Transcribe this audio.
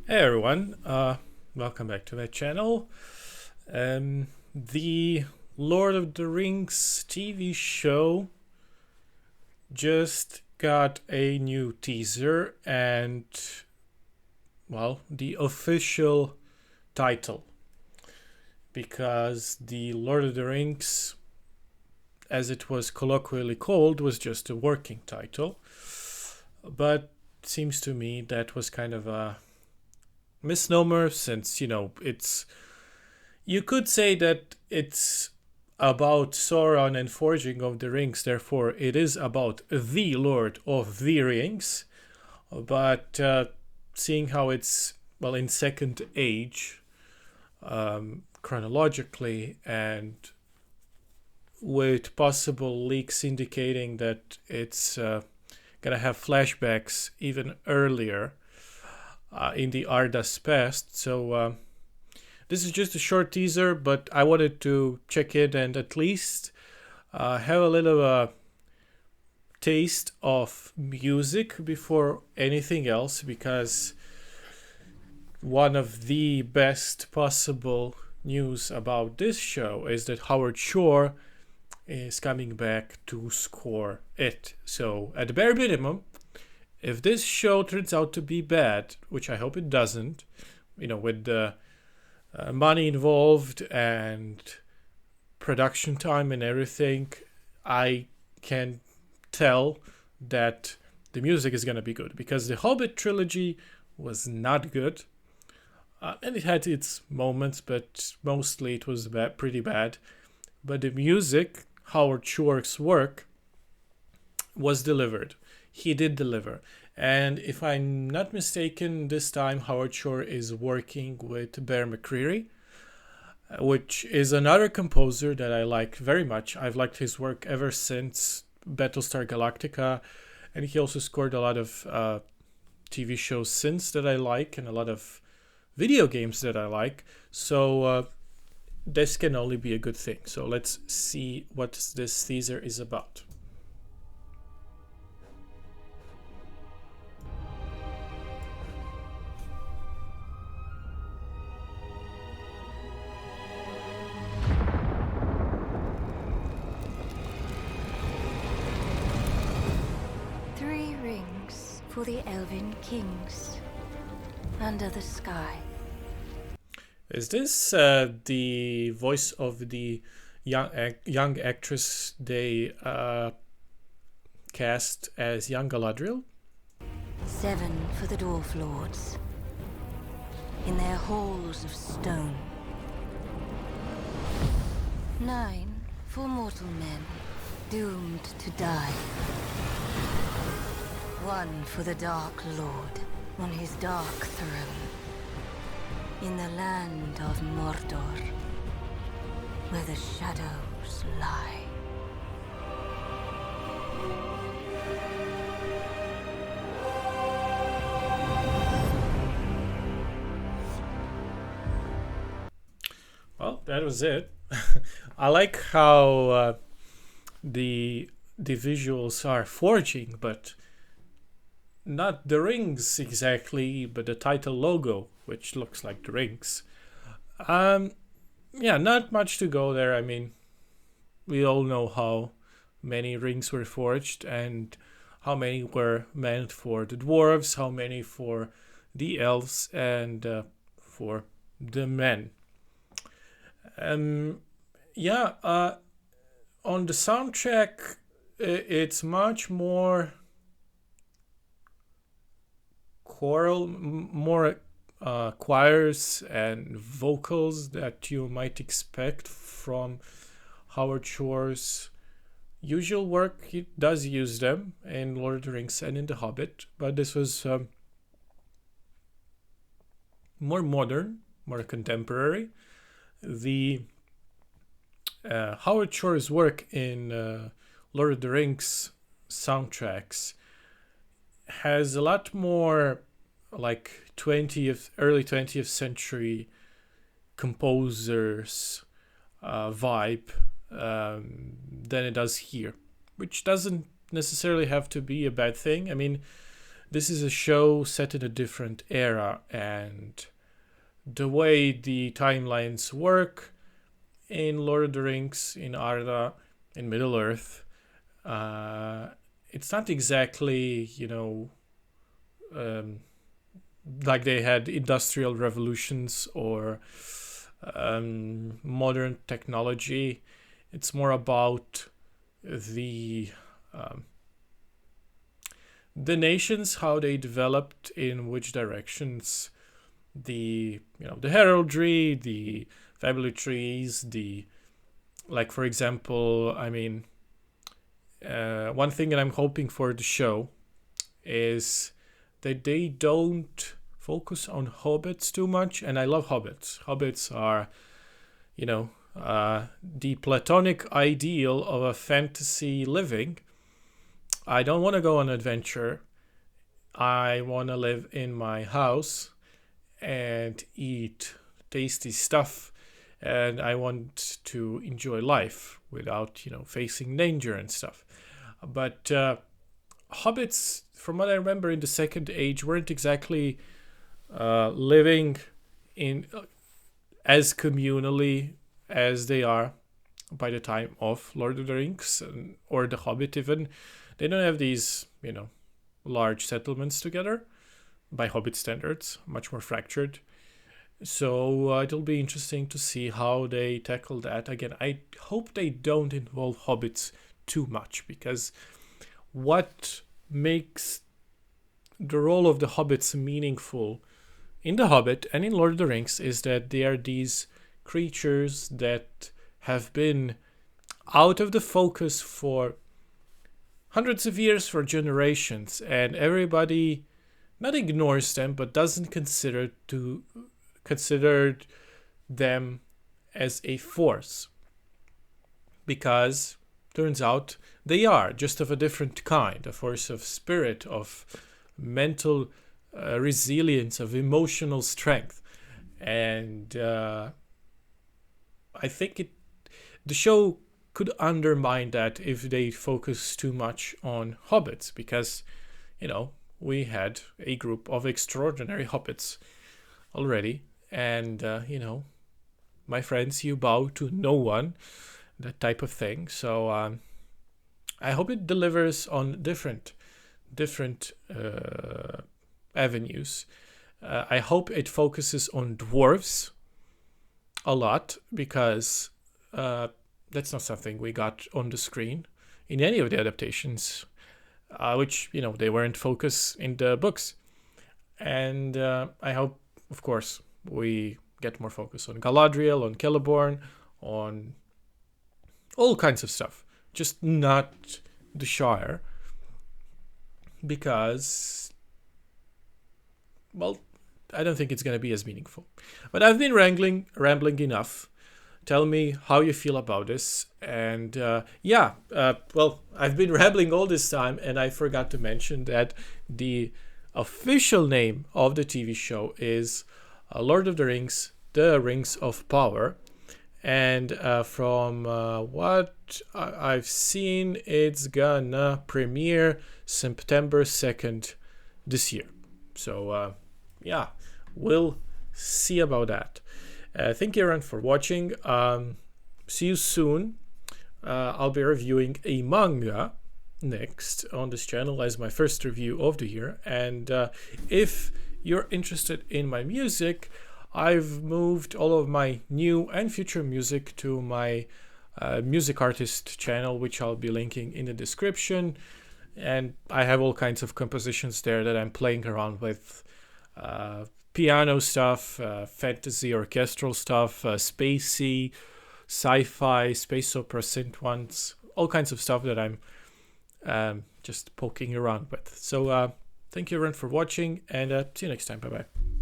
Hey everyone, welcome back to my channel. The Lord of the Rings TV show just got a new teaser and, well, the official title. Because the Lord of the Rings, as it was colloquially called, was just a working title. But it seems to me that was kind of a misnomer, since you could say that it's about Sauron and Forging of the Rings, therefore it is about the Lord of the Rings. But seeing how it's, well, in Second Age, chronologically, and with possible leaks indicating that it's gonna have flashbacks even earlier in the Arda's past. So this is just a short teaser, but I wanted to check it and at least have a little taste of music before anything else, because one of the best possible news about this show is that Howard Shore is coming back to score it. So at the bare minimum, if this show turns out to be bad, which I hope it doesn't, with the money involved and production time and everything, I can tell that the music is going to be good, because the Hobbit trilogy was not good. And it had its moments, but mostly it was pretty bad. But the music, Howard Shore's work, was delivered. He did deliver. And if I'm not mistaken, this time Howard Shore is working with Bear McCreary, which is another composer that I like very much. I've liked his work ever since Battlestar Galactica, and he also scored a lot of TV shows since that I like, and a lot of video games that I like. So this can only be a good thing. So let's see what this teaser is about. For the Elven Kings, under the sky. Is this the voice of the young actress they cast as young Galadriel? 7 for the Dwarf Lords, in their halls of stone. 9 for mortal men, doomed to die. 1 for the Dark Lord, on his dark throne, in the land of Mordor, where the shadows lie. Well, that was it. I like how the visuals are forging, but not the rings exactly, but the title logo, which looks like the rings. Yeah, not much to go there. I mean, we all know how many rings were forged and how many were meant for the dwarves, how many for the elves, and for the men. Yeah, on the soundtrack, it's much more choral, more choirs and vocals that you might expect from Howard Shore's usual work. He does use them in Lord of the Rings and in The Hobbit, but this was more modern, more contemporary. The Howard Shore's work in Lord of the Rings soundtracks has a lot more like early 20th century composers vibe than it does here, which doesn't necessarily have to be a bad thing. I mean, this is a show set in a different era, and the way the timelines work in Lord of the Rings, in Arda, in Middle Earth, it's not exactly, like they had industrial revolutions or modern technology. It's more about the nations, how they developed, in which directions, the heraldry, the family trees, like, for example, one thing that I'm hoping for the show is that they don't focus on hobbits too much. And I love hobbits. Hobbits are, the platonic ideal of a fantasy living. I don't want to go on an adventure. I want to live in my house and eat tasty stuff, and I want to enjoy life without, facing danger and stuff. But hobbits, from what I remember in the Second Age, weren't exactly living in as communally as they are by the time of Lord of the Rings or The Hobbit even. They don't have these, large settlements together by Hobbit standards, much more fractured. So it'll be interesting to see how they tackle that. Again, I hope they don't involve hobbits too much, because what makes the role of the hobbits meaningful in The Hobbit and in Lord of the Rings is that they are these creatures that have been out of the focus for hundreds of years, for generations, and everybody not ignores them, but doesn't consider them as a force, because turns out they are just of a different kind, a force of spirit, of mental resilience, of emotional strength. And I think the show could undermine that if they focus too much on hobbits, because we had a group of extraordinary hobbits already, and my friends, you bow to no one, that type of thing. So I hope it delivers on different avenues. I hope it focuses on dwarves a lot, because that's not something we got on the screen in any of the adaptations, which they weren't focused in the books. And I hope, of course, we get more focus on Galadriel, on Celeborn, on all kinds of stuff, just not the Shire, because, well, I don't think it's going to be as meaningful. But I've been rambling enough. Tell me how you feel about this. And well, I've been rambling all this time, and I forgot to mention that the official name of the TV show is Lord of the Rings, The Rings of Power. And from what I've seen, it's gonna premiere September 2nd this year. So we'll see about that. Thank you everyone for watching. See you soon. I'll be reviewing a manga next on this channel as my first review of the year. And if you're interested in my music, I've moved all of my new and future music to my music artist channel, which I'll be linking in the description. And I have all kinds of compositions there that I'm playing around with. Piano stuff, fantasy orchestral stuff, spacey, sci-fi, space opera synth ones, all kinds of stuff that I'm just poking around with. So thank you everyone for watching, and see you next time. Bye bye.